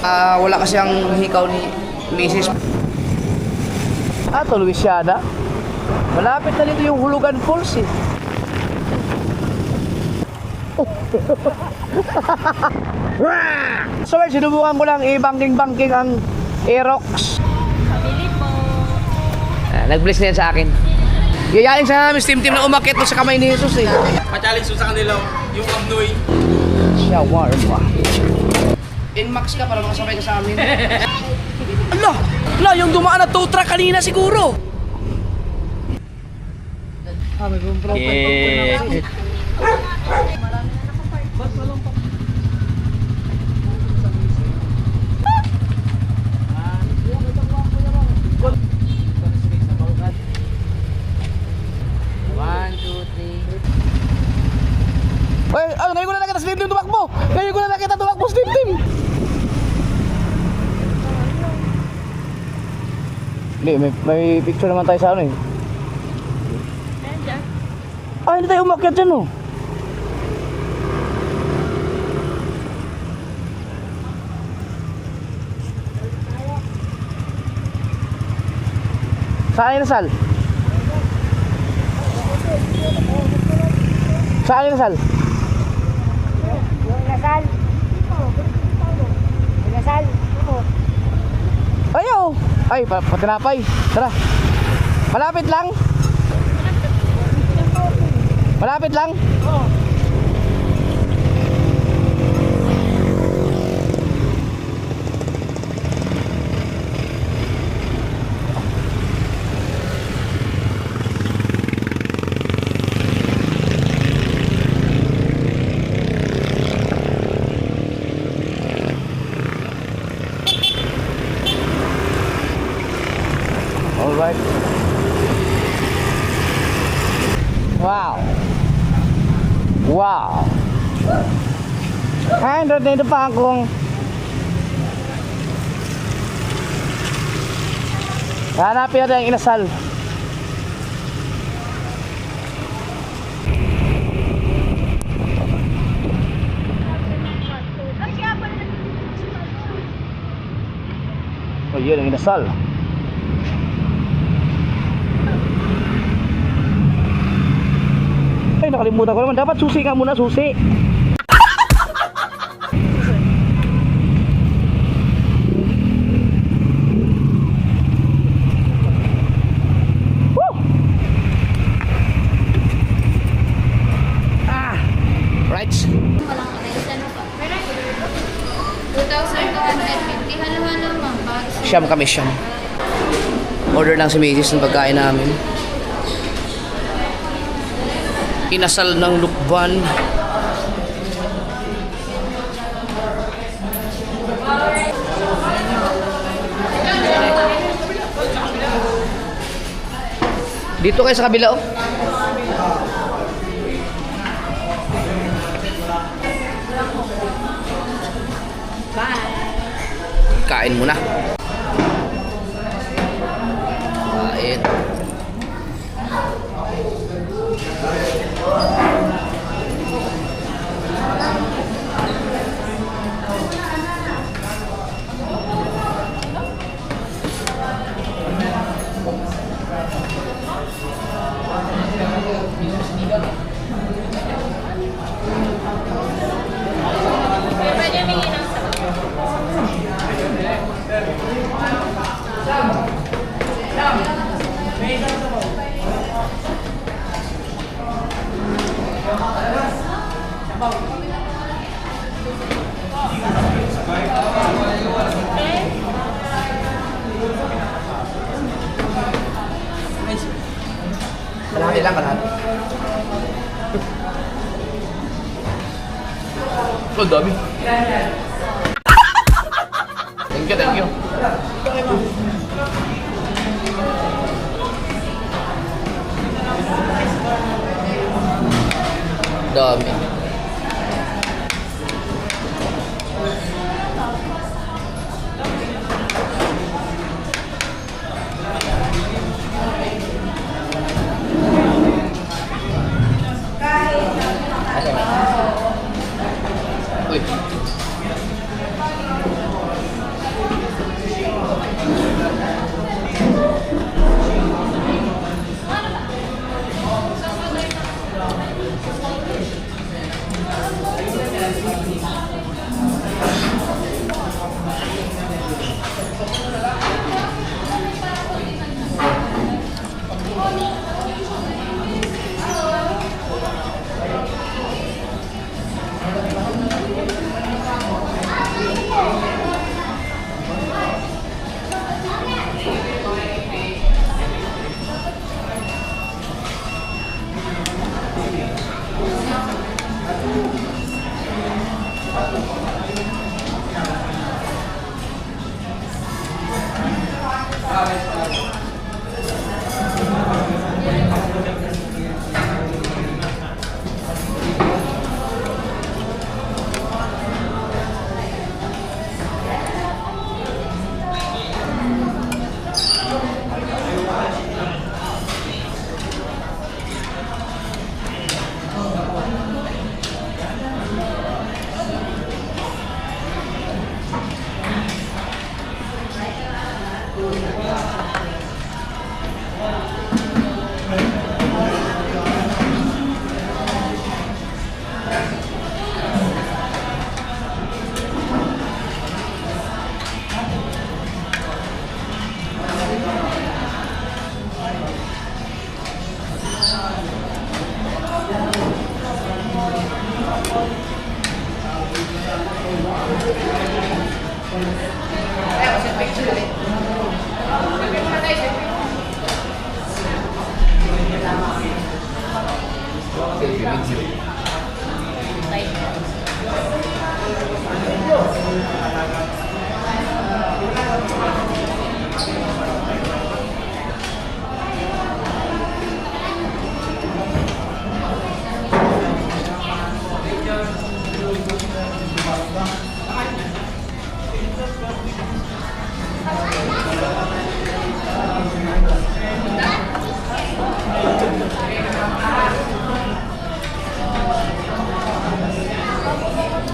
Wala kasi ang hikaw ni Mrs. Luisiana. Malapit na dito yung Hulugan Falls eh. So guys, sinubukan ko lang i-banking ang Aerox. Pabili po. Nag-bless na yan sa akin. Yayain sa namin Steam Team na umakit mo sa kamay ni Jesus eh. Pa-challenge sa kanila yung Abnoy. Shawarma. Inmax ka para makasabay ka sa amin. Ala, yung dumaan na tow truck kanina siguro. May bumprong Yeah. Ngayon ko na nakita Steam Team tumakbo. Ngayon ko na nakita tumakbo Steam Team. Hindi, may picture naman tayo sa ano eh. Hindi tayo umakyat dyan oh. Saan yung nasal? Saan yung nasal? Nasal. Nasal. Ayaw! Ay, patinapay. Tara. Malapit lang. Malapit lang. Alright. Wow. Wow. Doon dito pa akong hanapin natin ang inasal. Oh, yun ang inasal. Ay, nakalimutan ko naman. Dapat susi ka muna, susi. Woo! Right. 2,250. Halo-halo, ma'am. Siyam kami, siyam. Order lang si Macy's ng pagkain namin. Inasal ng lukban. Dito kayo sa kabila oh. Kain muna. Kain. Kalahati lang, kalahati. Oh, dami. Thank you, thank you. Dami. Uy.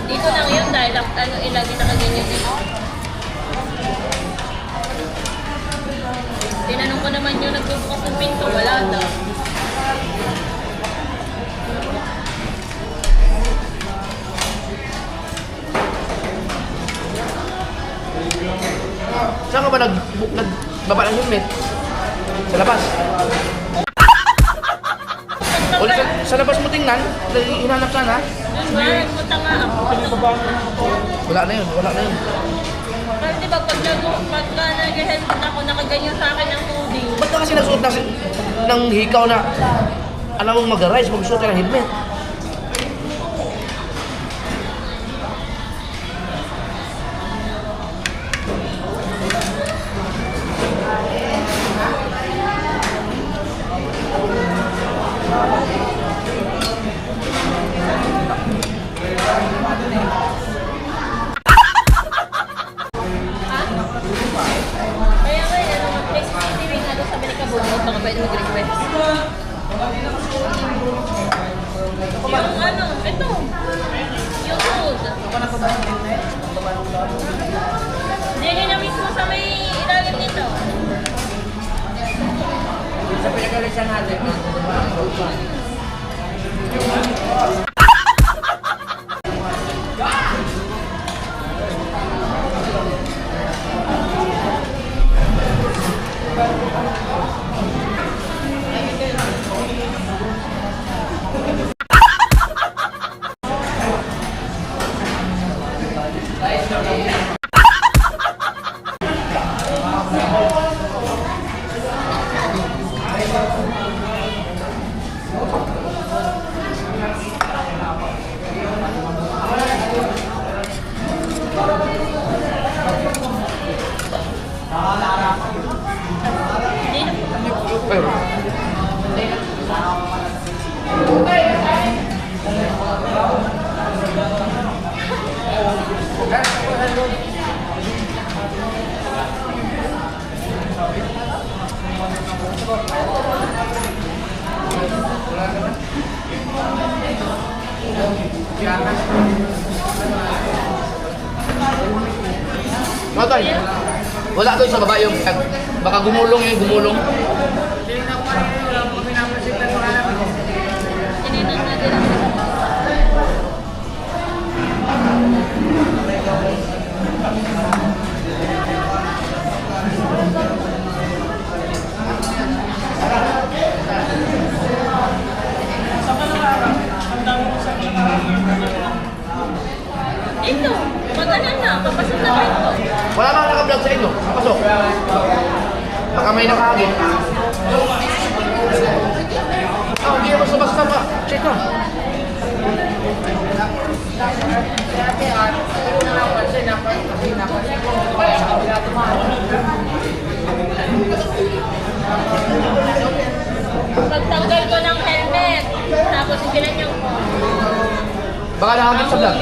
Dito lang yun dahil ano ilagay nakaganyan dito. Tinanong ko naman yung nagbubukas ng pinto, wala daw. Saan ka ba nagbaba ng helmet? Sa labas? O sa labas mo tingnan? Hinanap sana? Yun nga, nagpunta nga ako. Wala na yun, wala na yun. Pero diba pag nag-helmet ako, nakaganyan sa akin ang hoodie. Ba't ka kasi nagsuot ng hikaw na alam mong mag-arise, magsuot ka ng helmet? Kaya nga yun, ano, mag-play CCTV nga doon sa Manikabunod, baka pwede mag-request. Yung ano, ito. Yung food. Hindi na mismo sa may ilalim nito. Sa pinagalisan natin. Matay. Wala doon sa baba yung baka gumulong yung gumulong. Tininan natin ang ito, magalan na, papasok na kayo. Wala kang naka-vlog sa inyo. Pasok. Baka may nakahagin. Ah, hindi naman basta pa. Check ka. Pilan yung ko. Baka nakakit sa vlog.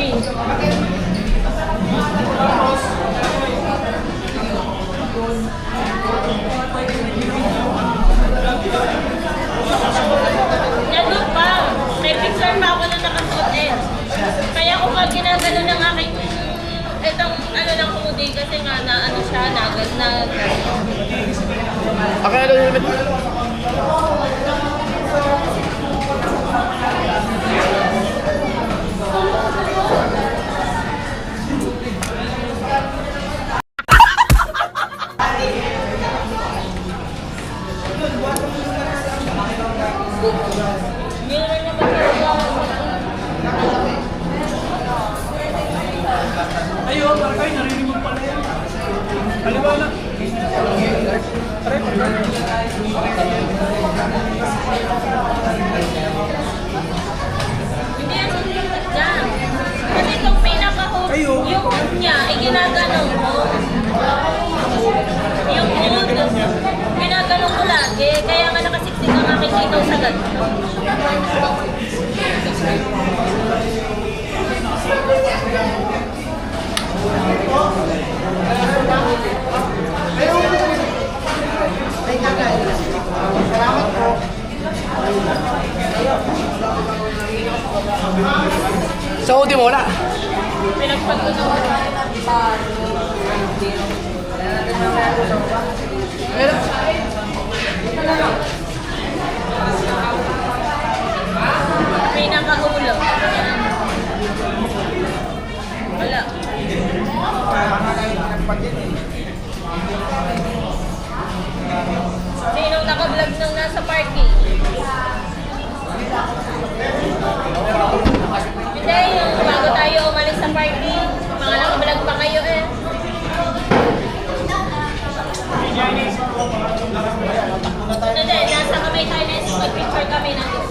Nandun pa. May picture pa ako na nakasuot eh. Kaya ko pag ginagano ng aking itong ano ng kumudi kasi nga na ano siya, na Akin na yung helmet. yun rin naman Ayun, ay, narinig mo pala yan. Paliwanag. hindi yan sumikat dyan. Kasi itong pinaka-hook, yung hook niya, ay ginaganon mo. Yung hook, ginaganon ko lagi. Kaya nga nakasiksik ang aking sitaw sa ganito. Sa ultimo, wala. Pinagpagtutunan. Pinakahulog. Wala. Sinong naka-vlog nung nasa parking? Hindi, yung bago tayo umalis sa parking, mga naka-vlog pa kayo eh. Hindi, nasa kamay tayo na picture kami na doon.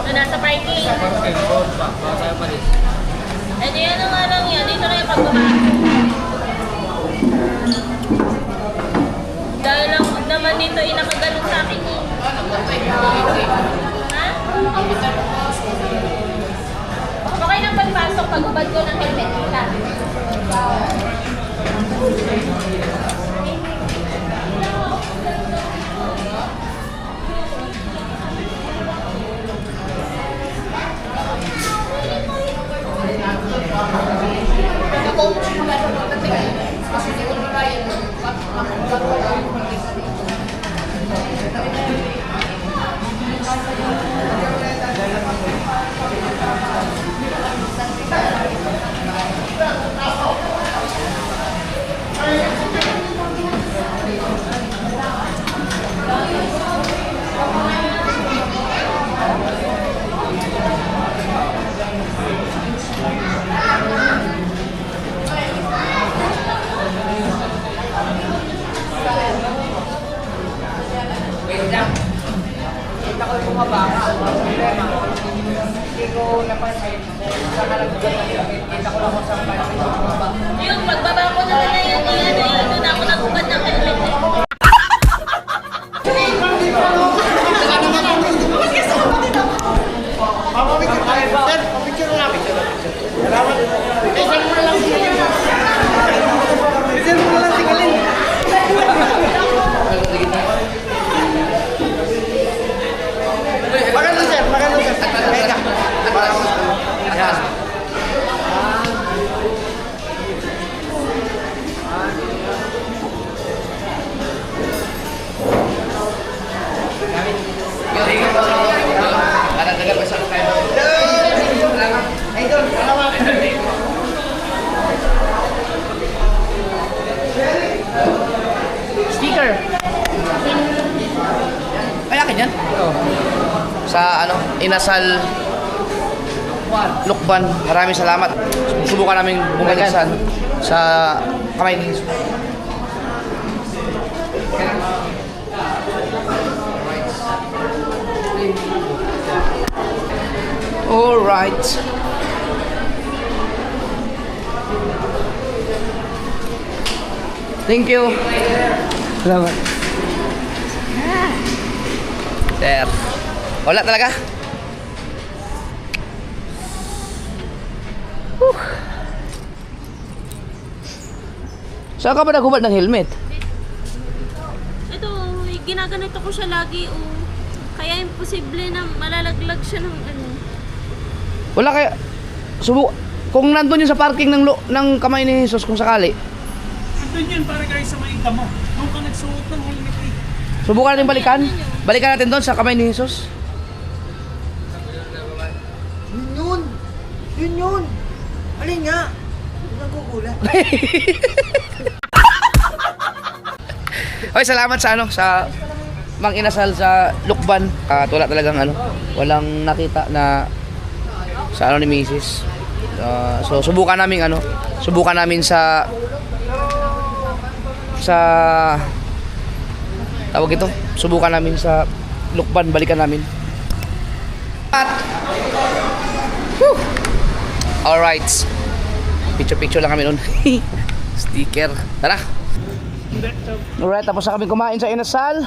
Na nasa parking. Eh di ano nga lang yan, dito na yung pagbaba. Dahil lang naman dito inakaganon sa akin eh. Ha? Okay nang pagpasok, pagbabad ko ng helmet. bumaba ka. Hindi ko napansin kung saan nalagyan ng helmet. Kita ko lang kung saan bumaba. Yung pagbaba ko naman na yun, doon ako nagubad ng helmet eh. Sticker. Ay, akin yan? Oo. Sa ano, Inasal Lukban. Maraming salamat. Subukan namin bumalik sa kamay ni Jesus. All right. Thank you. Salamat. Sir. Wala talaga? Saan ka ba nagubad ng helmet? Ito, ginaganito ko siya lagi. Kaya imposible na malalaglag siya ng ano. Wala kaya... Kung nandun yun sa parking ng kamay ni Jesus, kung sakali. Andun yun para guys sa maita mo. Nung ka nagsuot ng helmet eh. Subukan natin balikan. Balikan natin doon sa kamay ni Jesus. Yun! Yun yun! Alin nga? Huwag kang kukulat. Okay, salamat sa sa Mang Inasal sa Lukban. At wala talagang walang nakita na sa ni Mrs. So subukan namin sa tawag ito. Subukan namin sa Lukban, balikan namin. At alright. Picture lang kami noon. Sticker. Tara. Alright, tapos na kami kumain sa Inasal.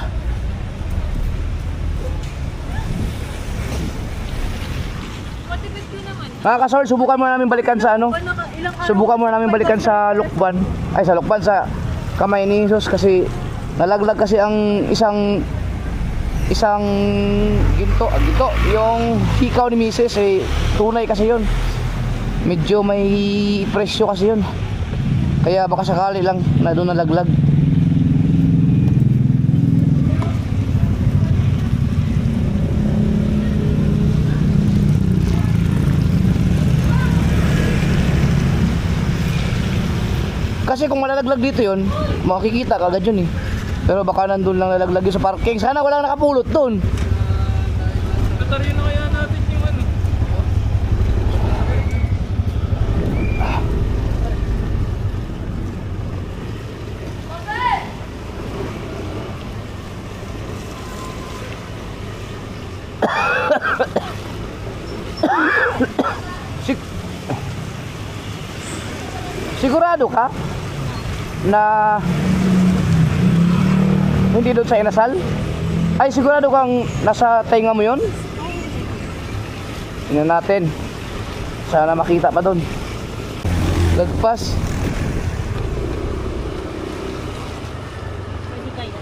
Mga kasol, subukan muna namin balikan sa Subukan muna namin balikan sa Lukban. Ay, sa Lukban, sa kamay ni Jesus kasi nalaglag kasi ang isang ginto, yung hikaw ni Mrs. Tunay kasi yun. Medyo may presyo kasi yun. Kaya baka sakali lang na doon nalaglag. Kasi kung malalaglag dito yun, makikita ka agad yun eh. Pero baka nandun lang nalaglag yun sa parking. Sana walang nakapulot doon. Batarya na kaya natin yung ano. Sigurado ka na hindi doon sa Inasal? Ay, sigurado kang nasa tainga mo yun? Tingnan natin. Sana makita pa doon. Lagpas. Pwede kaya.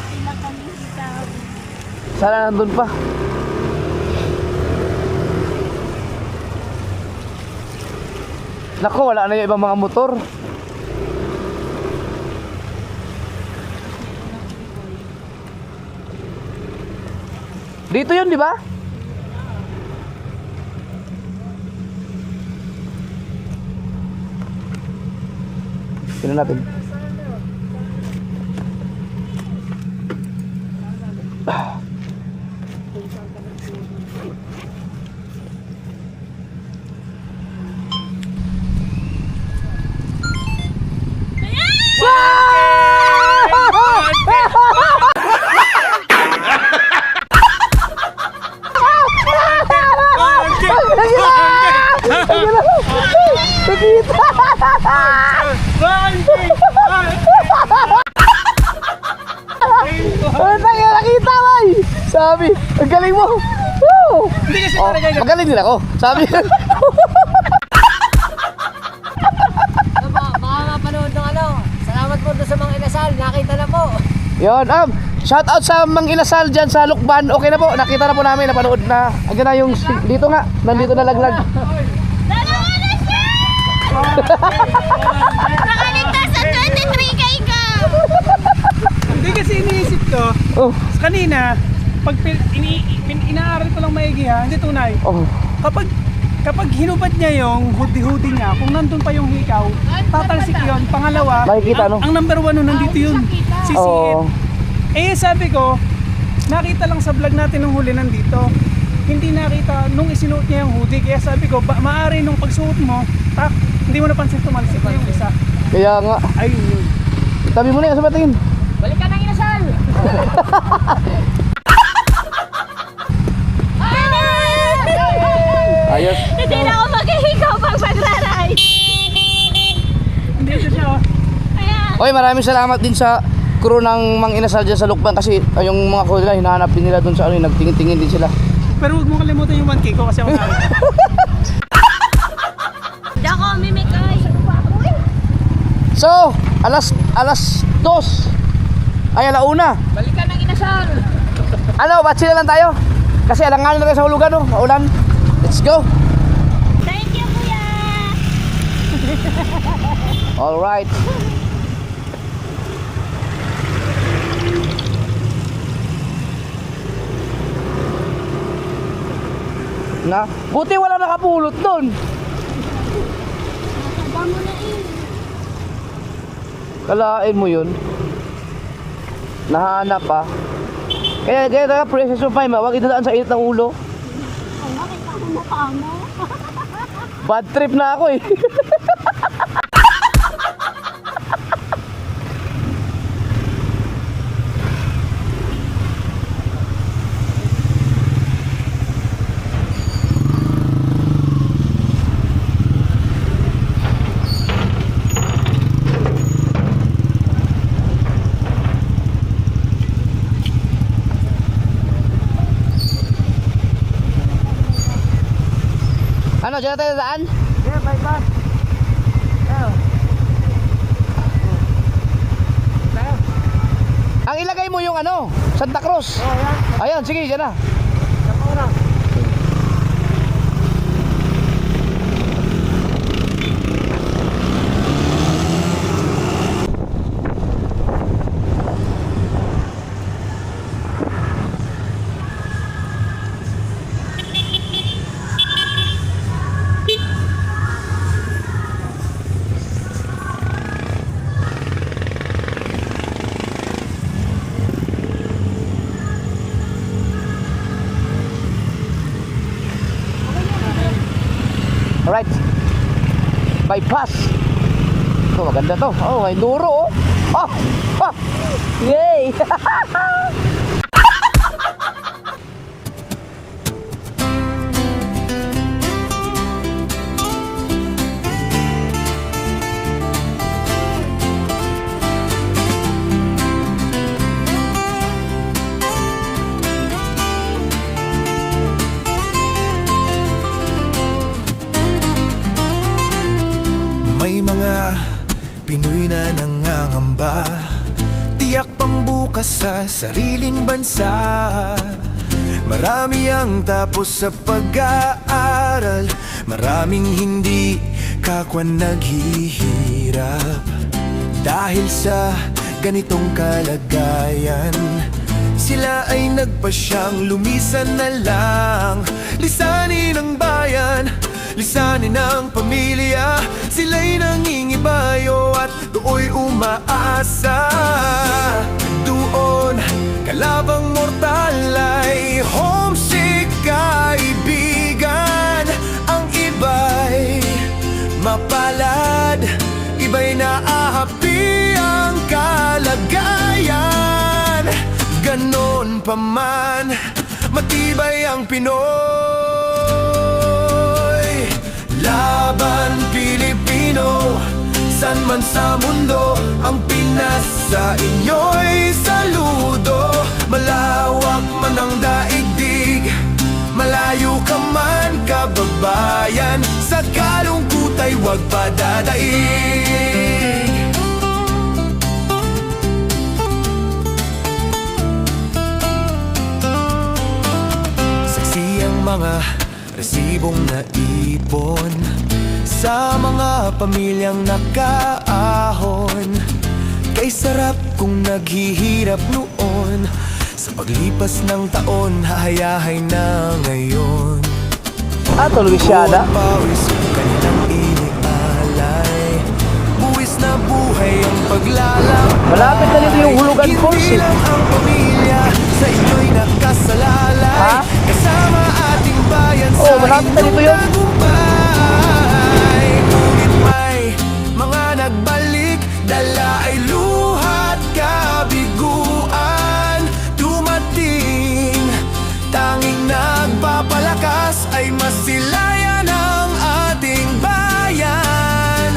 Sila kami kita. Sana nandun pa. Nako, wala na yung ibang mga motor. Dito yun, di ba? Tingnan natin. Nakita! Ano tayo, nakita, bay! Sabi, ang galing mo! Woo! Hindi kasi Oh, talaga magaling din ako. Sabi, Baka mapanood ng ano. Salamat po doon sa mga inasal. Nakita na po. yun, shout out sa Mang Inasal dyan sa Lukban. Okay na po, nakita na po namin, napanood na. Andiyan na yung, dito nga, nandito na laglag. Dalawa na siya! Nakaligtas sa 23K ka! Hindi kasi iniisip ko, Oh, kanina, pag inaaral ko lang maigi ha, hindi tunay. oh. Kapag hinubad niya yung hoodie niya, kung nandun pa yung hikaw, tatalsik yun. Pangalawa, Makikita, no? ang number 1 nun, nandito yun. Sisiit. Oh. Eh sabi ko, nakita lang sa vlog natin nung huli nandito. Hindi nakita nung isinuot niya yung hoodie. Kaya sabi ko, maaari nung pagsuot mo, hindi mo napansin tumalsik na yung isa. Kaya nga, Ayun yun. tabi mo na yan sa batingin. Balik ka ng inasal. Ayos. Hindi na ako maghihigaw pag magra-ride. Hindi ito siya oh. Kaya, Oy, maraming salamat din sa crew ng Mang Inasal dyan sa Lukban kasi yung mga crew nila, hinahanap din nila dun sa ano, nagtingin-tingin din sila. Pero huwag mo kalimutan yung 1K ko kasi ako nakita. di ako mimikay. So, alas 2. Ay, alauna. Balik ka ng inasal. Ano, batsi na lang tayo. Kasi alanganin na tayo sa hulugan, no? Maulan. Let's go. Thank you, kuya! Alright. Na, buti wala nakapulot doon. Taba mo na eh. Kalain mo yun. Nahanap pa. Kaya talaga precious of time, wag idadaan sa init ng ulo. Oh, nakita ko mukha mo. Bad trip na ako eh. Ano, dyan na tayo daan? Yeah, bypass. Ang ilagay mo yung ano, Santa Cruz. Oh, yan. Ayan, sige, dyan na. Sapa ko na. Alright. Bypass. Ito, maganda to. Oh, may duro oh. Oh! Oh! Yay! May mga Pinoy na nangangamba, tiyak pang bukas sa sariling bansa. Marami ang tapos sa pag-aaral, maraming hindi kapwa naghihirap. Dahil sa ganitong kalagayan, sila ay nagpasyang lumisan na lang. Lisanin ang bayan, lisanin ang pamilya. Sila'y nangingibayo at dooy umaasa. Doon, kalabang mortal ay homesick kaibigan. Ang iba'y mapalad, iba'y naahapi ang kalagayan. Ganon pa man, matibay ang Pinoy. Laban Pilipinas. San man sa mundo ang Pinas, sa inyo'y saludo. Malawak man ang daigdig, malayo ka man kababayan, sa kalungkot ay huwag padadaig. Saksi ang mga resibong naipon sa mga pamilyang nakaahon. Kay sarap kung naghihirap noon, sa paglipas ng taon hahayahay na ngayon. Luisiana. Buwan pawis ang kanilang inialay, buwis na buhay ang paglalakbay. Malapit na dito yung Hulugan Falls, Hindi eh. lang ang pamilya sa inyo'y nakasalalay, Ha? kasama ating bayan sa malapit na dito yun. tagumpay. Ngunit may mga nagbalik, dala ay luhat kabiguan. Dumating, tanging nagpapalakas ay masilayan ang ating bayan.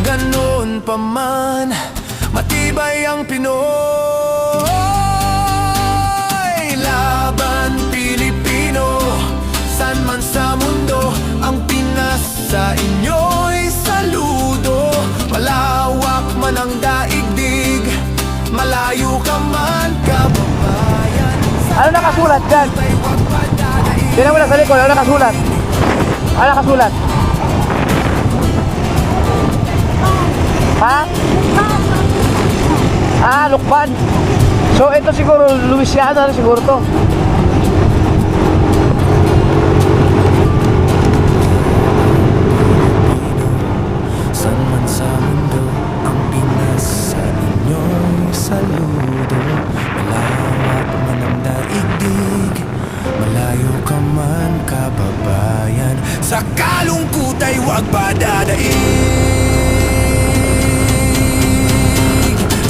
Ganon pa man, matibay ang Pinoy. Laban Pilipino, san man sa mundo ang Pinas, sa inyo'y saludo. Malawak man ang daigdig, malayo ka man kababayan, Ano nakasulat dyan? ay huwag padadaig. Tingnan mo na sa likod, ano nakasulat? Ano nakasulat? Ha? Lukban. So ito siguro Luisiana na siguro to. San man sa mundo ang Pinas, sa inyo'y saludo. Malawak man ang daigdig, malayo ka man kababayan, sa kalungkot ay huwag padadaig.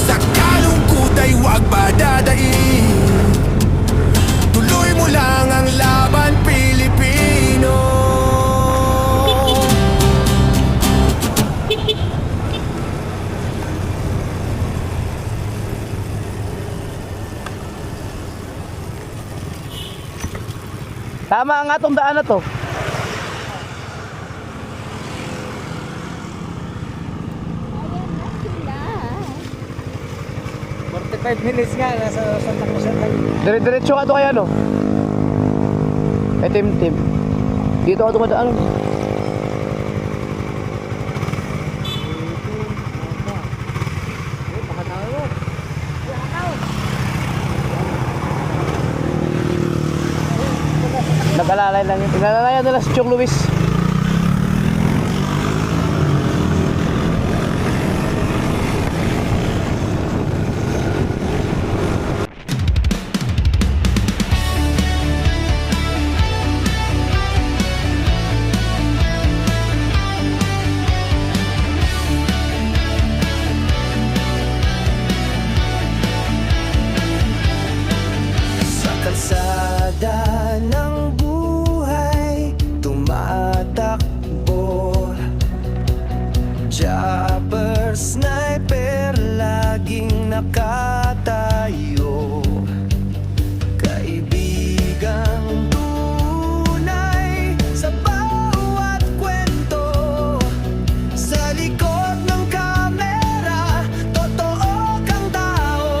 Sa kalungkot ay huwag padadaig. Tuloy mo lang ang laban, Pilipino. Tama ang atong daan na to. Ayan na sila. 45 minutes nga, nasa Santa Cruz tayo. Dire-diretso ka to kaya no? Tim. Dito ka dumadaan. Nag-alalay lang yun. Pinalalayan nila si Chong Luis. Sa kalsada ng buhay tumatakbo, chopper, sniper, laging nakatayo. Kaibigang tunay sa bawat kwento, sa likod ng kamera, totoo kang tao.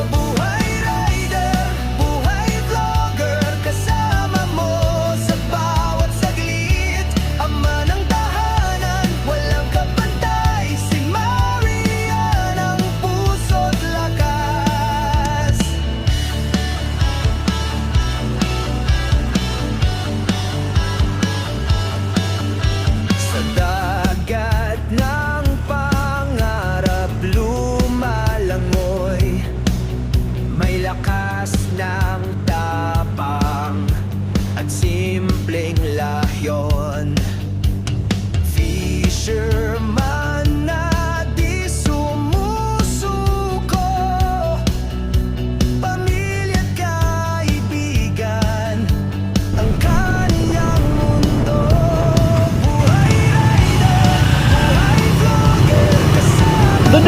Buhay rider, buhay vlogger, kasama mo sa bawat saglit. Ama ng tahanan, walang kapantay, si Mariana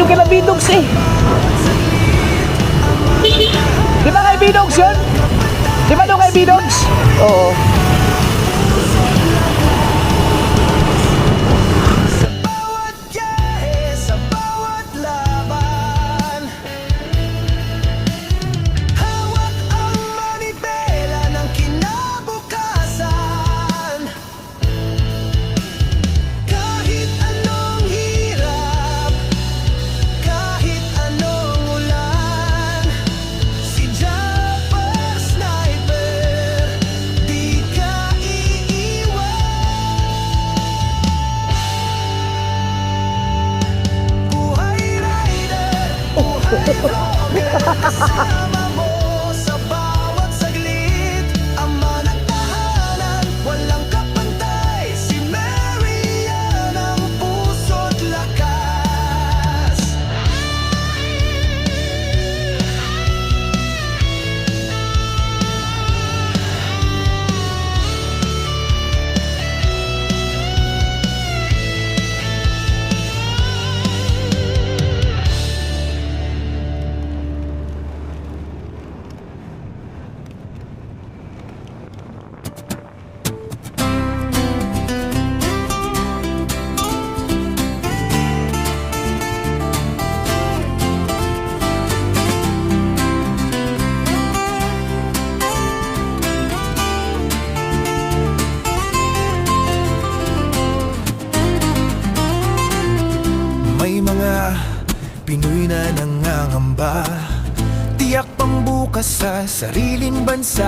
kila Bidogs eh. Di ba kay Bidogs yun? Di ba doon kay Bidogs? Oo. Bawat biyahe, sa bawat laban, hawak ang manibela ng kinabukasan. Kahit anong hirap, kahit anong ulan, si Japper Sniper, di ka iiwan. Buhay rider, kasama mo sa bawat saglit. Ama ng tahanan, walang kapantay, si Marian ang puso't lakas. May mga Pinoy na nangangamba, tiyak pang bukas sa sariling bansa.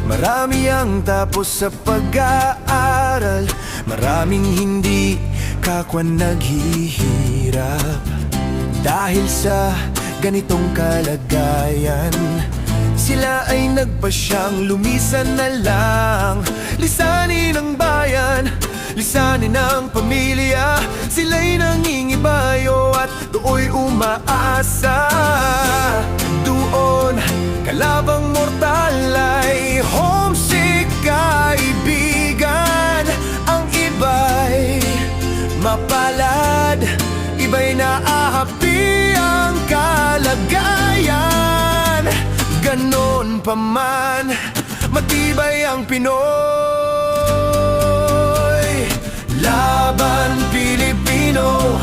Marami ang tapos sa pag-aaral, maraming hindi kapwa naghihirap. Dahil sa ganitong kalagayan, sila ay nagpasyang lumisan na lang. Lisanin ang bayan, lisanin ang pamilya, sila'y nangingibayo at do'y umaasa. Doon, kalabang mortal ay homesick kaibigan. Ang iba'y mapalad, iba'y naahapi ang kalagayan. Ganon pa man, matibay ang Pinoy. Laban Pilipino,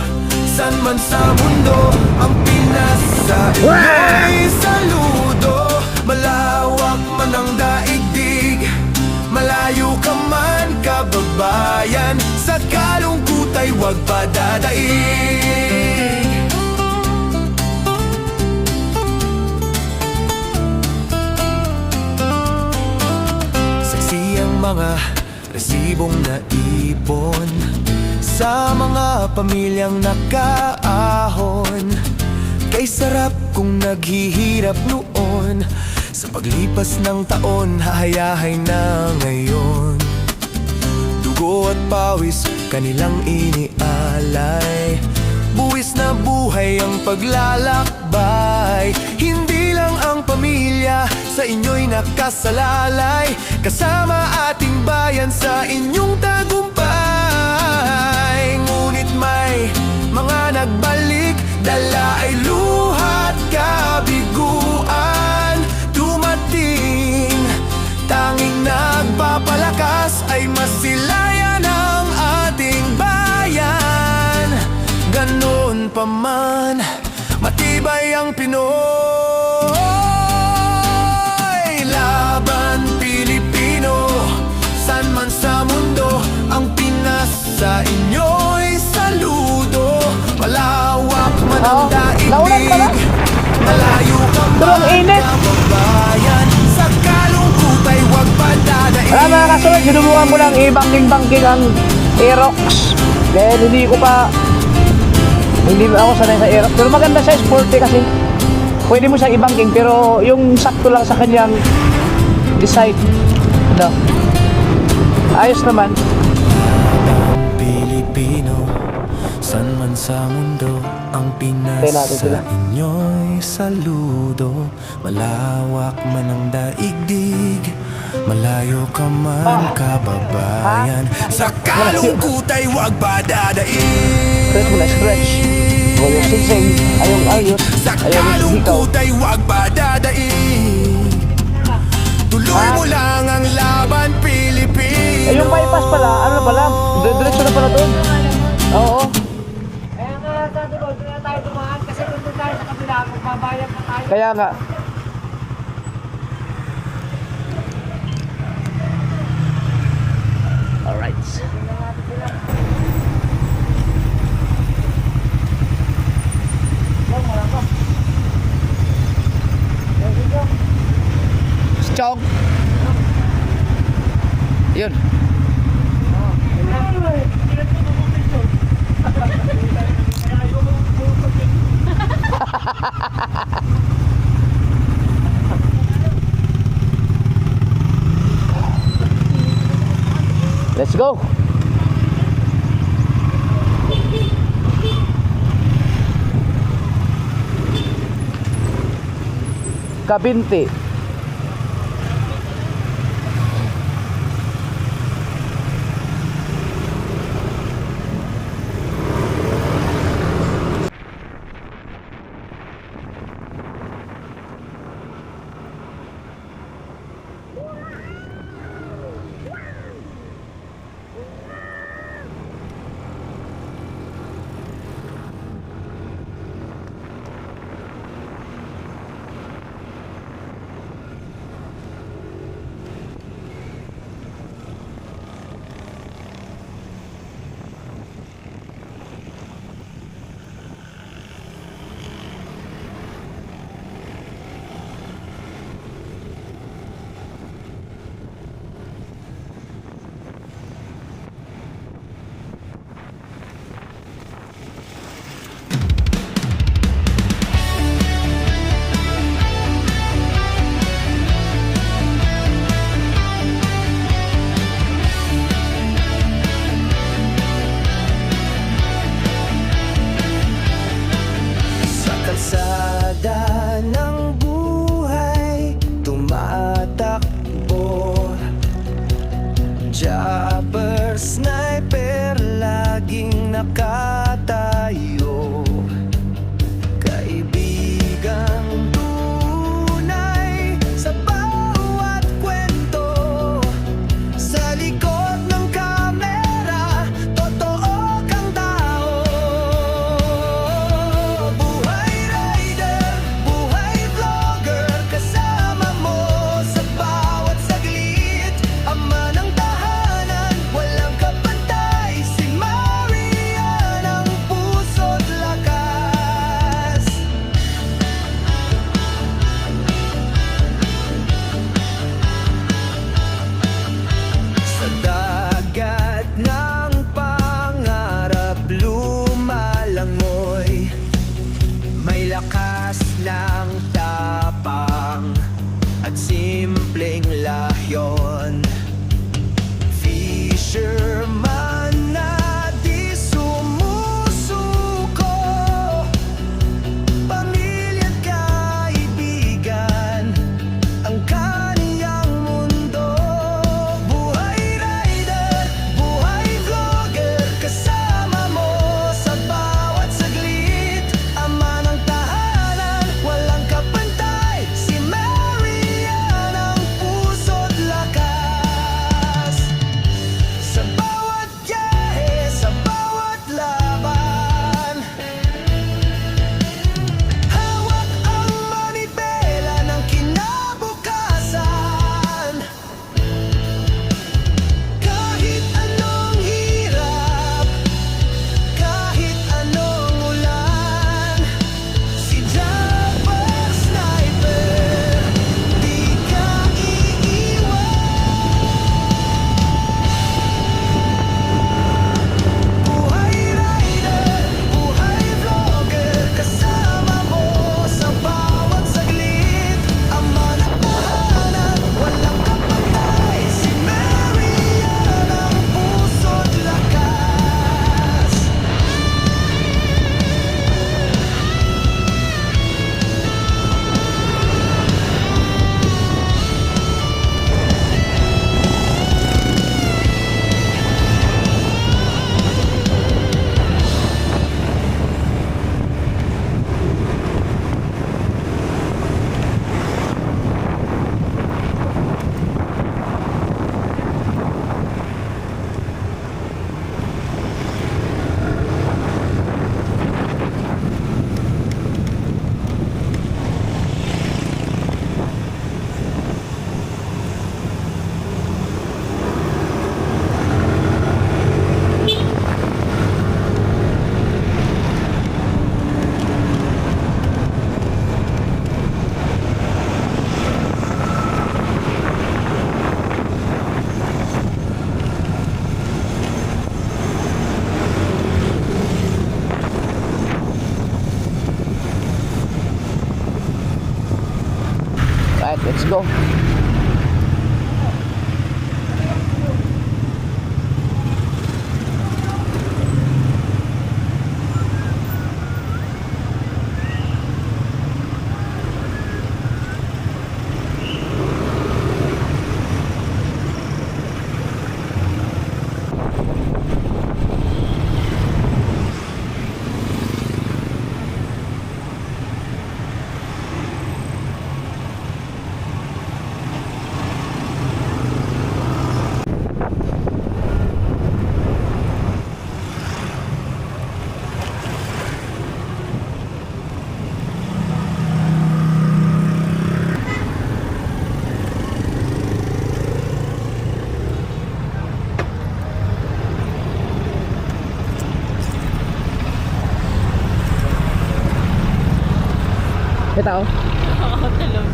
san man sa mundo, ang Pinas sa inyo'y saludo. Malawak man ang daigdig, malayo ka man kababayan, sa kalungkut ay huwag padadaig. Saksi ang mga resibong naipon sa mga pamilyang nakaahon. Kay sarap kung naghihirap noon, sa paglipas ng taon hahayahay na ngayon. Dugo at pawis kanilang inialay, buwis na buhay ang paglalakbay. Hindi lang ang pamilya sa inyo'y nakasalalay, kasama ating bayan sa inyong tagumpay. Ngunit may mga nagbalik, dala ay luhat kabiguan. Dumating, tanging nagpapalakas ay masilayan ang ating bayan. Ganon pa man, matibay ang Pinoy. Laban Pilipino, san man sa mundo, ang Pinas sa inyo'y saludo. Malawak man ang daigdig, malayo ka man kababayan, sa kalungkut ay huwag padadaig. Mga kasunod, sinubukan ko lang i-banking-banking ang Aerox. Dahil hindi ako sanay sa Aerox. Pero maganda siya, sporty kasi pwede mo siyang i-banking, pero yung sakto lang sa kanyang design. Ano? Ayos naman. Pilipino, san man sa mundo, ang Pinas sa inyo'y saludo. Malawak man ang daigdig, malayo ka man kababayan, sa kalungkut ay huwag padadaig. Stretch mo na, stretch. O yung singsing, ay yung ayos, Sa ay yung sisigaw. kalungkot ay huwag padadaig. Tuloy mo lang ang laban, Pilipino. Eh yung bypass pala, ano na pala? Diretso na pala doon. Oo. Kaya nga sa doon na tayo dumaan kasi kung tayo sa kabila, magbabayad na tayo. Kaya nga. Alright. Chong. Yun. Let's go. Kabinti. Kalsada ng buhay tumatakbo. Chopper, sniper, laging nakatayo. Kaibigang tunay sa bawat kwento. Sa likod ng kamera, totoo kang tao. Buhay rider, buhay vlogger, kasama mo sa bawat saglit. Ama ng tahanan, walang kapantay, si Mariana Let's go. Kita oh. Oo, tulog.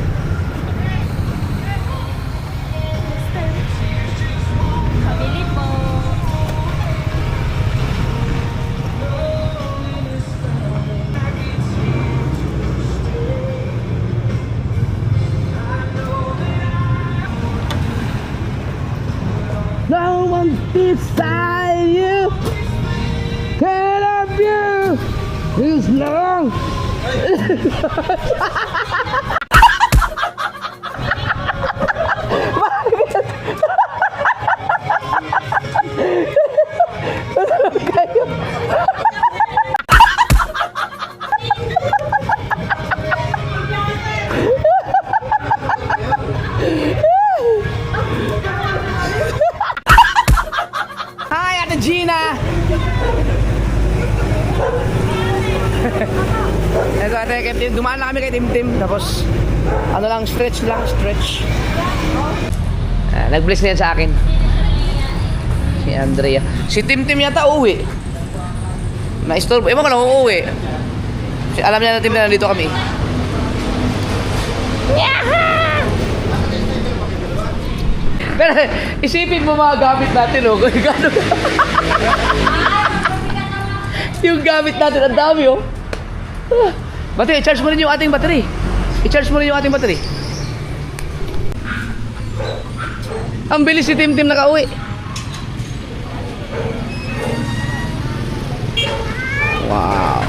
Pabili po. No one beside you can help you. It's long. Hi, Ate Gina. Ito ate, kay Tim, dumaan na kami kay Tim. Tapos, ano lang, stretch. Nag-bless na yan sa akin. Si Andrea. Si Tim yata uuwi. Na-istorbo. Ewan ko lang uuwi. Alam niya na Tim na nandito kami. Pero isipin mo mga gamit natin, oh. Yung gamit natin, ang dami, oh. Battery, i-charge mo rin yung ating battery. Ang bilis si Tim nakauwi. Wow.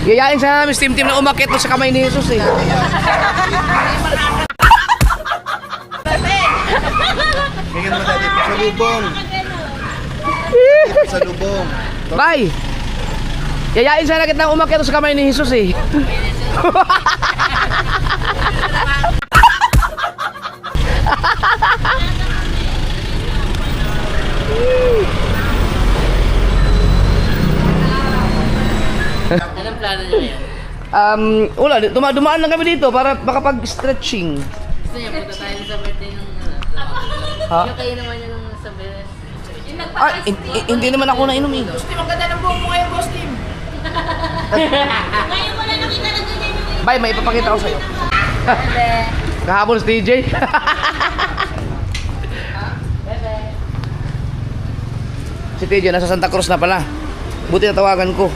Yayain sa namin si Tim na umakyat mo sa kamay ni Jesus, eh. Bigyan mo dati, pasalubong. Pasalubong. Bye! Yayain sana kita umakyat sa kamay ni Jesus, eh. Anong plano niyo ngayon? Wala, dumaan lang kami dito para makapag-stretching. Gusto niya, punta tayo sa birthday ng Ha? Yung kayo naman niya nung sa birthday. Hindi naman ako nainom, eh. Ngayon ko na nakita na ganyan yung Bye, may ipapakita ko sa'yo. Kahapon si TJ. Si TJ nasa Santa Cruz na pala. Buti na tawagan ko.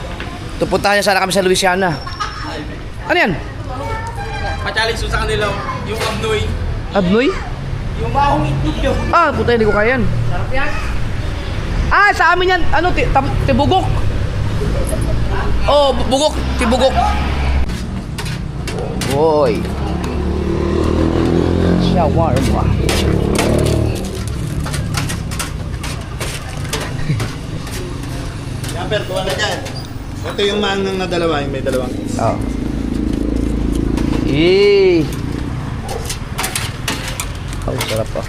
Tupuntahan niya sana kami sa Louisiana. Ano yan? Pa-challenge sa kanila yung abnoy. Abnoy? Yung mahong itlog yun. Ah, puta, hindi ko kaya yan. Sarap yan. Ah, sa amin yan. Ano, tibugok. Oh, bugok. Tibugok. Boy. Shawarma. Jumper, kuha na dyan. Ito yung mangang na dalawa, yung may dalawang kiss. Oh. Eh. Oh, sarap pa.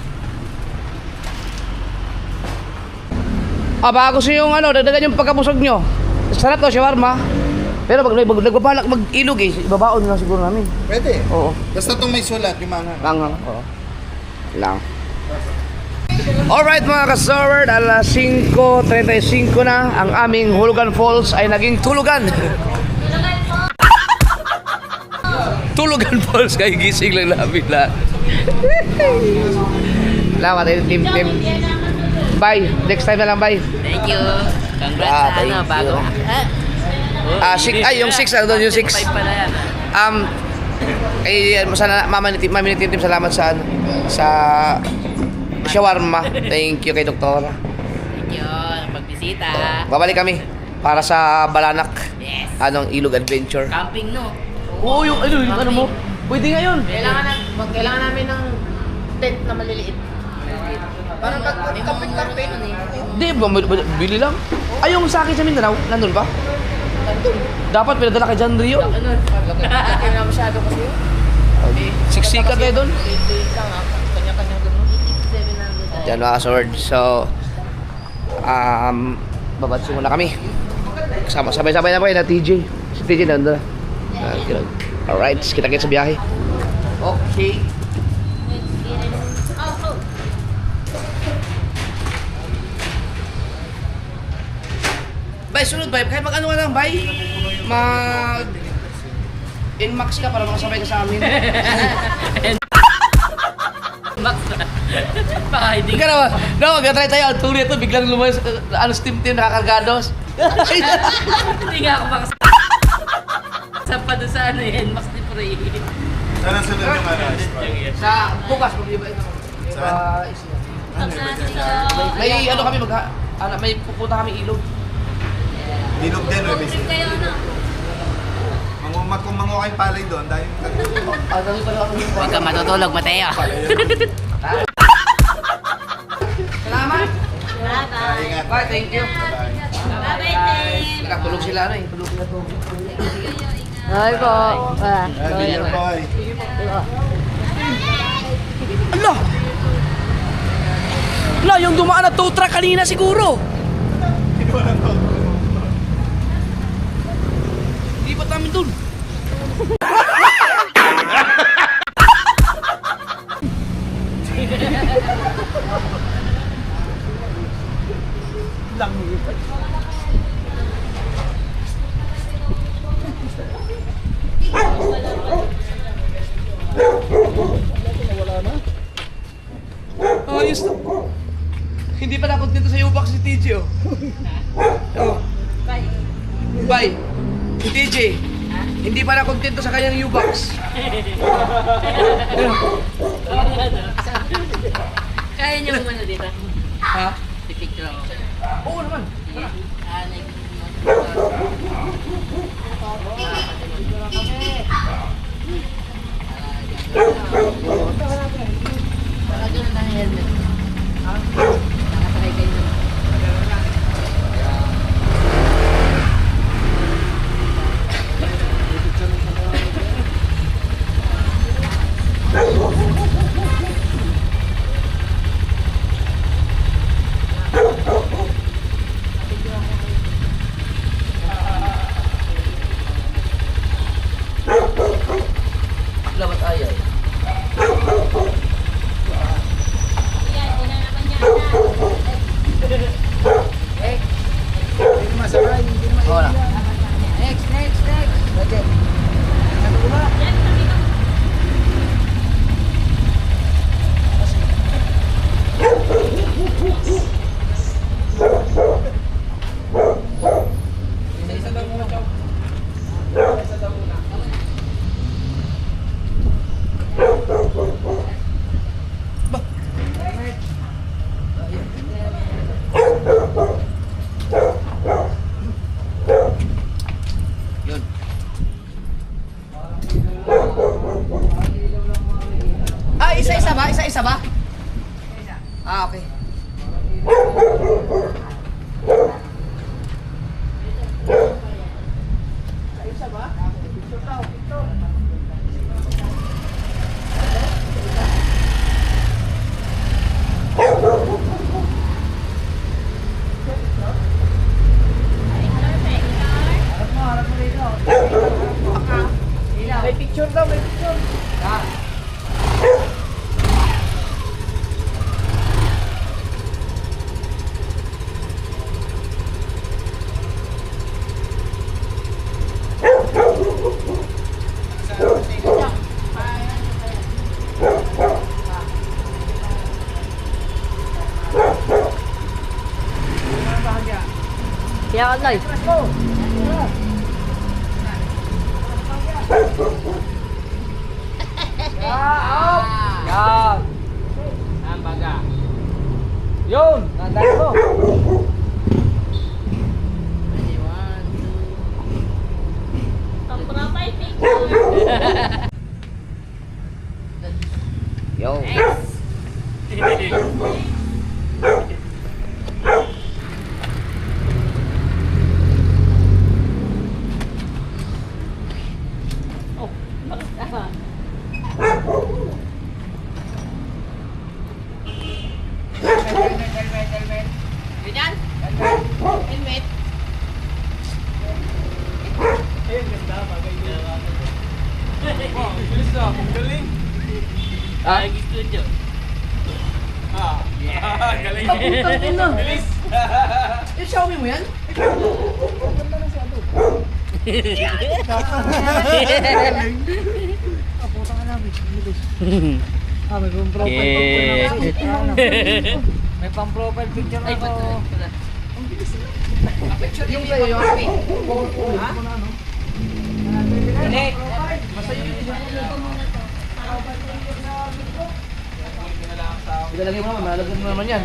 Baka gusto yung ano, dagdagan yung pagkabusog nyo. Sarap to, shawarma. Pero pag nagbabalak mag-ilog eh, ibabaon na lang siguro namin. Pwede. Oo. Basta itong may sulat, yung mangang. Lang, oo. Lang. Alright mga ka-Sword, alas 5:35 na. Ang aming Hulugan Falls ay naging tulugan. Tulugan Falls, kaya gising lang namin lahat. Salamat, team. Bye. Next time na lang, bye. Thank you. Congrats sa thank bago. you. Yung 6, ano doon yung 6? 5 pala yan. Ay, sana Mama ni Tim, salamat sa ano, sa shawarma. Thank you kay Doktora. Thank you, pagbisita. Babalik kami para sa Balanak. Yes. Anong Ilog Adventure. Camping, no? Oo, yung ano mo. Pwede ngayon. Kailangan namin ng tent na maliliit. Parang camping. Di ba, bili lang. Ay, yung sa akin sa Mindanao, nandun ba? Dapat pinadala kay John Rio. Ano? Laki na masyado kasi yun. Siksikat tayo doon. Kanya-kanyang ganun. 700. Yan mga sword. So, babatsi muna kami. Kasama, sabay-sabay na po na TJ. Si TJ nandun na. Alright, kita-kita sa biyahe. Okay. Bay, sunod bay. Kahit mag-ano ka lang, bay. In-max ka para makasabay ka sa amin. Max na. Baka hindi Hindi ka naman. No, mag-try tayo. Ang tuli ito, biglang lumayas. Steam nakakargados. Hindi nga ako makas. Sampa doon sa ano yan, Max ni Frey. Sana sunod yung Sa bukas, mag-iba ito. May ano kami, may pupunta kami ilog. Dinog din, o ibig Kayo ano? Kung manguha kayong palay doon, dahil Dami pala kami. Huwag ka matutulog, Mateo. Salamat. Bye-bye. ingat. Bye, thank you. Bye-bye, Tim. Tulog sila ano eh. Tulog sila to. Ay po. Be your boy. Ala! Ala, yung dumaan na tow truck kanina siguro. Lipat namin dun. Ayos na. Hindi pa nakot dito sa Ubak si TJ oh. Oh. Bye. Si TJ. Hindi pa nakontento sa kanyang U-Box. Kaya niyo muna dito. Ha? Pipicture ako. Oo naman. Lagyan na ng helmet. Nakasakay kayo naman. Labat ayaw. Yan, di na naman yan na. Oo na. Next. Budget. Yan, kami ka. Yun. Isa-isa ba? Isa-isa ba? Okay. May picture daw, may picture. Kaya ka live. Yan. Ang baga. Yun. Nandang mo. Pang-profile picture. Yo. Ganyan? Helmet. Ah? Nag-studio. Putang ina. Yung Xiaomi mo yan? May pang-profile picture Ay, ba't na? Yung sa'yo yung Ilalagay mo naman, malagyan mo naman yan.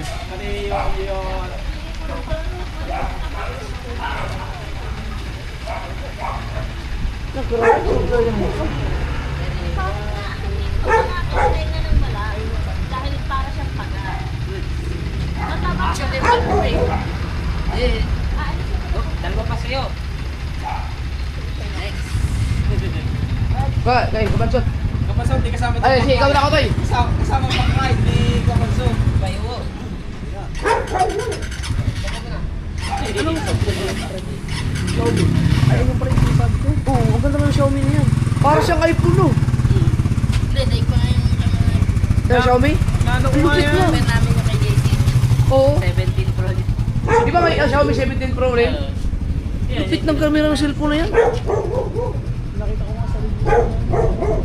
Nakakatay na ng bala. Dahil para siyang paga. Mataba. Actually, eh. Dalawa pa sa'yo. Next. Kay, kumansot. Kapasok, di kasama Ay, sige, ikaw na ako, Toy. Kasama pang ride ni Kapasok. Bayo. Ayun yung pala yung sinasabi ko. Oo, ang ganda ng Xiaomi niya. Para siyang iPhone, no? Hindi, dahil ko nga yung Yung Xiaomi? Nano ko nga yan. camera namin yung kay JC. Oo. 17 Pro. Di ba may Xiaomi 17 Pro rin? Lupit ng camera ng cellphone na yan. Nakita ko nga sa review.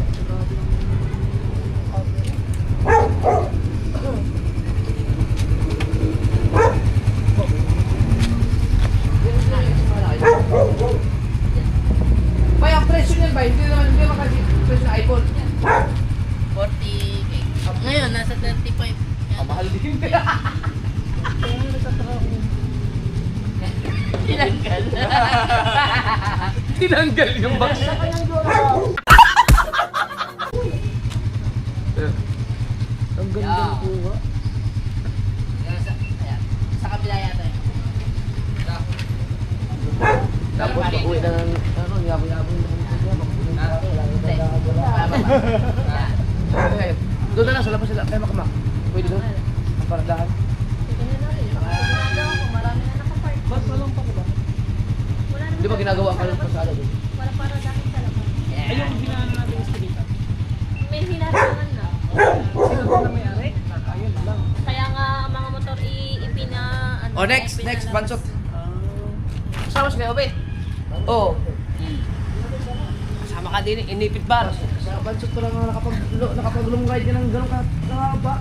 Bay, ang presyo niyan, bay. Hindi naman kasi presyo ng iPhone. 40K. Ngayon, nasa 35. Ang mahal din. Tinanggal. Tinanggal yung box. Ang ganda ng kuha. Sa kabila yata eh. Tapos pag-uwi na ng ano, yabo-yabo yung doon na lang, sa labas sila. Kaya makamak. Pwede doon. Ang paradahan. Marami na nakapark. Mas walang pa ba? Wala naman. Di ba ginagawa ang kalong pasada doon? Wala para dahil sa labas. Ayun, ginaan natin yung street. May hinarangan na. Sino ba na may-ari? Ayun lang. Kaya nga ang mga motor ipina... Ano, Oh, next, ipinalagay. bansot. Kasama si Leo, be. Oo. Sama ka din, inipit bar. Sa bansot ko lang nakapag-long ride ka ng gano'ng kahaba.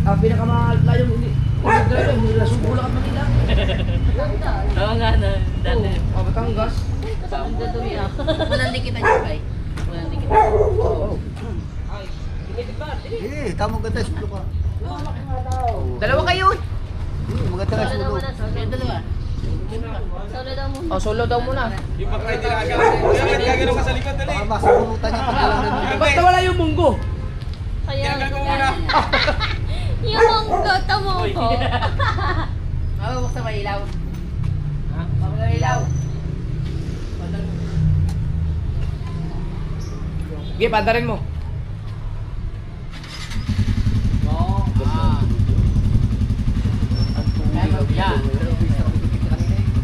Ang pinakamalayong drive, hindi na Subulan at Manila. Oo nga na, dati. Oh, Batangas. Ang dadumi ako. Walang dikitan niya, bay. Walang dikitan. Oo. Inipit bar, Eh, tamang ganda sulo ka. Dalawa kayo. Maganda ka Solo daw sulo. muna, solo. Kaya dalawa. Solo daw muna. Oh, solo daw muna. Yung pag-ride nila agad. Kaya gagano ka sa likod, dali. Baka masabunutan niya pag alam na. Basta wala yung munggo. Kaya... Tinagal ko muna. Yung gata mo ko. Mababok sa may ilaw. Ha? Mababok sa may ilaw. Sige, pandarin mo. Oo. Yeah.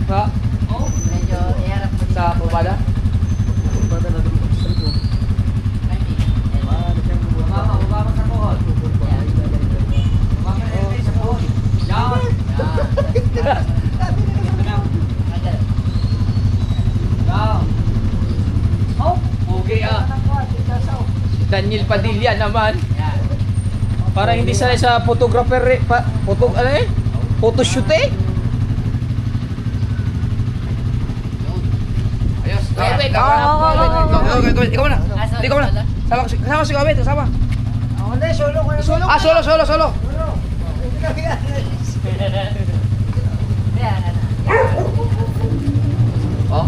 Ha? Oh, medyo iharap mo Sa Pabada? Okay ah. Daniel Padilla naman. Para hindi sa photographer photoshoot eh. Ayos. Wait, Ikaw na. Ikaw na. Ikaw na. Kasama si Kawit, kasama. Ako na, solo ko na. Solo Ah, solo. Hindi kami alis. Oh.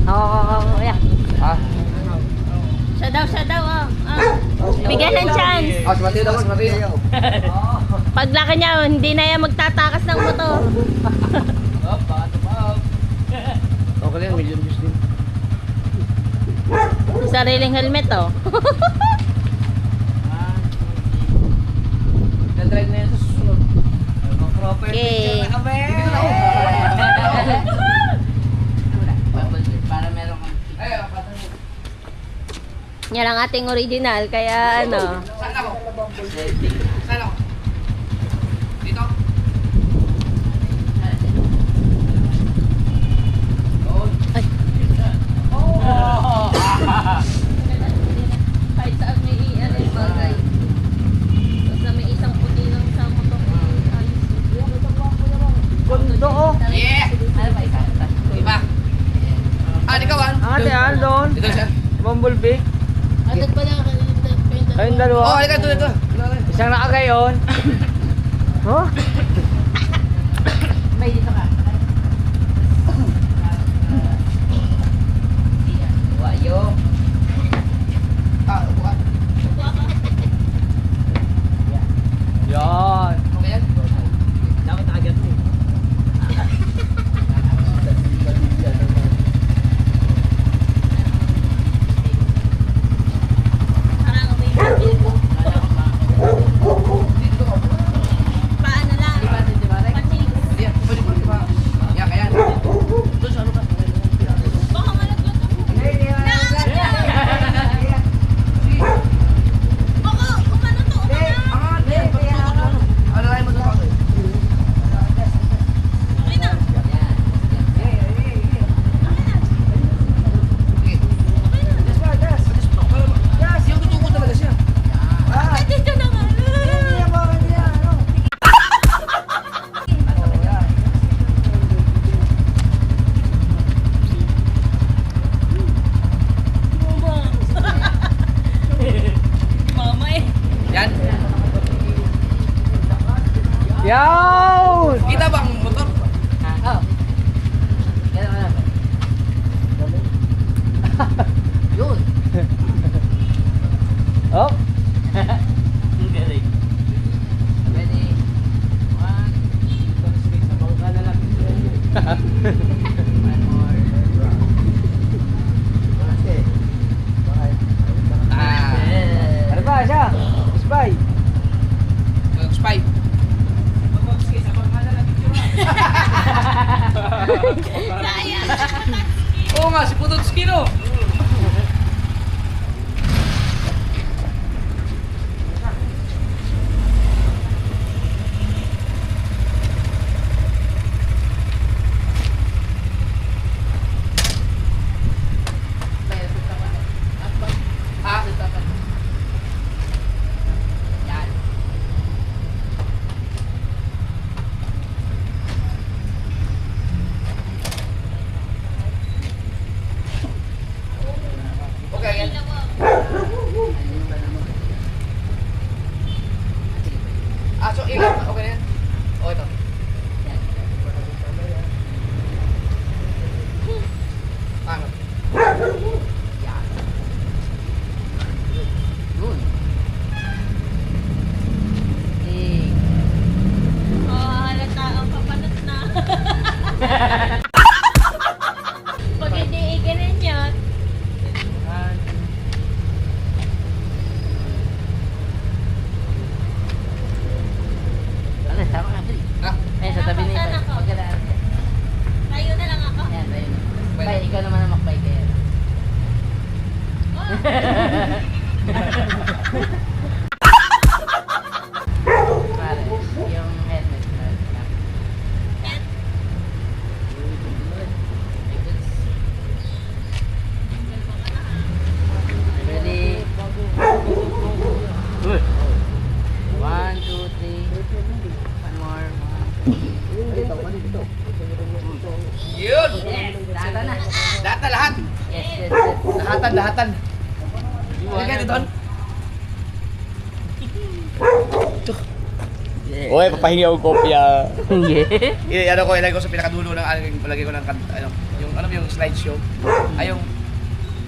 Oo, yeah. Ah. Siya daw, Bigyan ng chance. Ah, si Mateo daw, si Mateo. Paglaki niya, hindi na yan magtatakas ng motor. Okay lang, million views din. Sariling helmet, oh. Nag-drive na yan sa susunod. Okay. Para meron kang... Yan ang ating original, kaya ano. Saan ako? Saan ako? Dito? Ay. Kahit saan may ano yung bagay. Basta may isang puti lang sa motor. Ayos. Kondo, oh. Yeah! Ano ba isa? Iba. Ah, di ka, Juan? Ate, Aldon. Dito siya. Bumblebee. Agad pa lang Ayun, Oh, dalawa. halika, dito. Isang nakagayon. Huh? May dito ka. Wayo. Ah, bukan. Yan. Okay yan? Dapat agad mo. Paano lang? Pachis. Iya, pwede po, di ba? Yeah, kaya. Doon sa ano ka? Baka malaglag ako. Naangat na. Baka umano to, umano. Ah, hindi. Ano lang mo ito? Okay na. Yes, yung tutuko talaga siya. Dito na nga. Mama eh. Yan. Yawn! Kita ba ang motor? Oh. Kaya ka na. Yun. Oh. Ang galing. Ready? One. One more. Ah, Ano ba siya? Spy. spy. Sayang. Oo nga, si Putotski no. Ha? Yan. Okay, yan. Ah, so ilan? Okay na yan? Okay to. Tama. Yun. Eh. Oh, halata ang papanat na. Pag hindi iganan yun. lahatan. Halika dito, Don. Oy, papahingi ako kopya. Ano ko, ilagay ko sa pinakadulo ng palagay ko ng ano, yung ano yung slideshow. Ay yung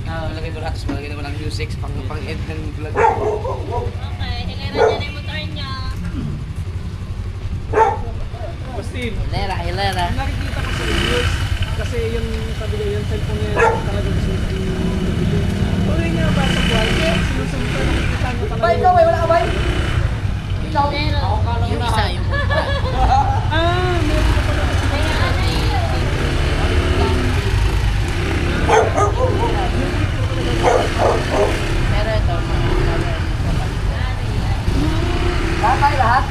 palagay ko lahat, tapos palagay ko ng music pang end ng vlog. Okay, hilera niya na yung motor niya. Agustin, Hilera. ang nakikita ko sa videos, kasi yung sabi niya, yung cellphone niya talaga gusto niya. Tuloy niya ba sa buhay? Sinusunod ko, nakikita niyo talaga. Ikaw, wala ka ba? Pero, Yung isa, yung Meron ka pala. kaya ano Pero ito, Lahat tayo lahat?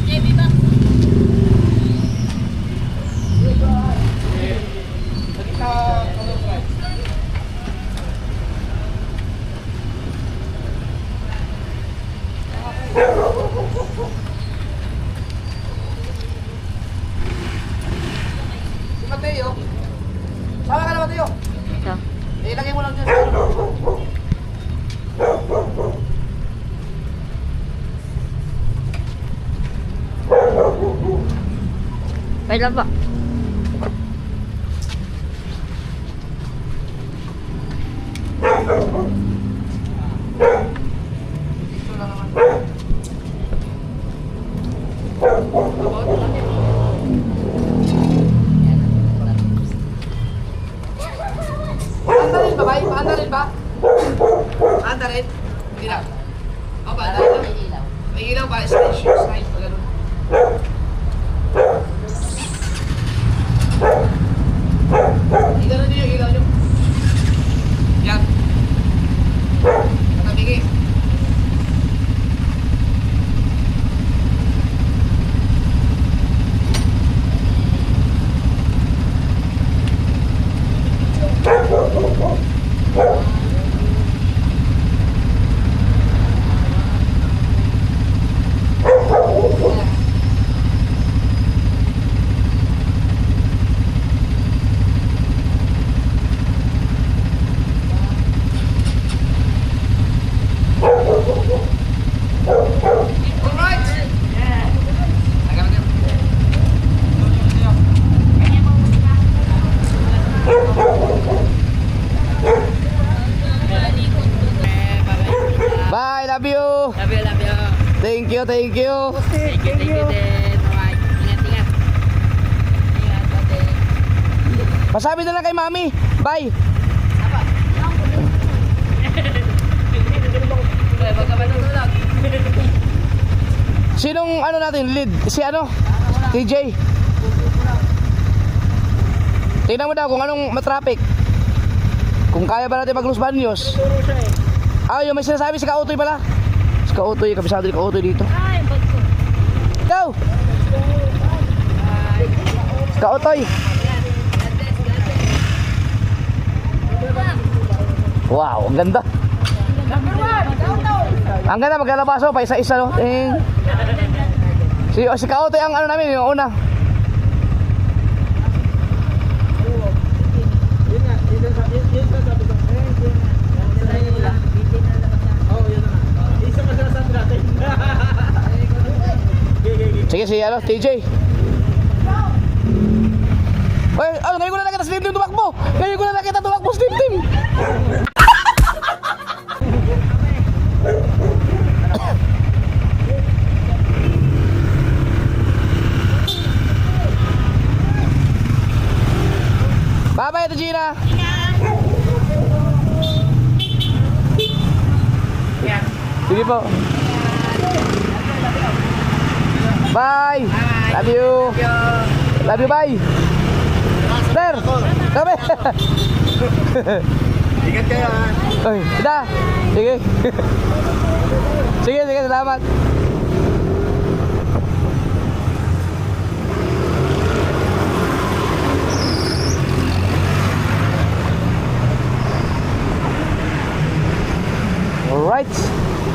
JB box. Si Mateo. Sama ka na, Mateo. ito. Ilagay mo lang dyan. Wait lang po. Paanda rin ba, bay? Paanda rin ba? Paanda rin? Hindi na. O, paanda rin. May ilaw ba? Slide pa ganun. Ilaw niyo yung ilaw niyo. Yan. Katabigi. Alright! Agad na. Bye, love you. Love you, love you. Thank you, thank you. Thank you din. Bye. Ingat, ingat. Ingat, ate. Pasabi na lang kay Mami. Bye. Wag ka ba natulog? Sinong ano natin lead? Si ano? TJ. Tingnan mo daw kung anong matraffic. Kung kaya ba natin mag Los Baños. Ah, yung may sinasabi si Kautoy pala. Si Kautoy, kabisado ni Kautoy dito. Ay, bagso. Go! Si Kautoy. Wow, ang ganda. Ang ganda, maglalabaso pa isa-isa, no? Si Kautoy ang ano namin, yung una. Sige, si ano, TJ. Oy, ngayon ko na nakita si Tim Tim tumakbo. Ngayon ko na nakita tumakbo si Tim Tim. Bye-bye, Ate Gina. Sige po. Bye. Love you. Love you, bye. Sir, kami. Ingat kayo ha. Oy, ida. Sige. Sige, salamat.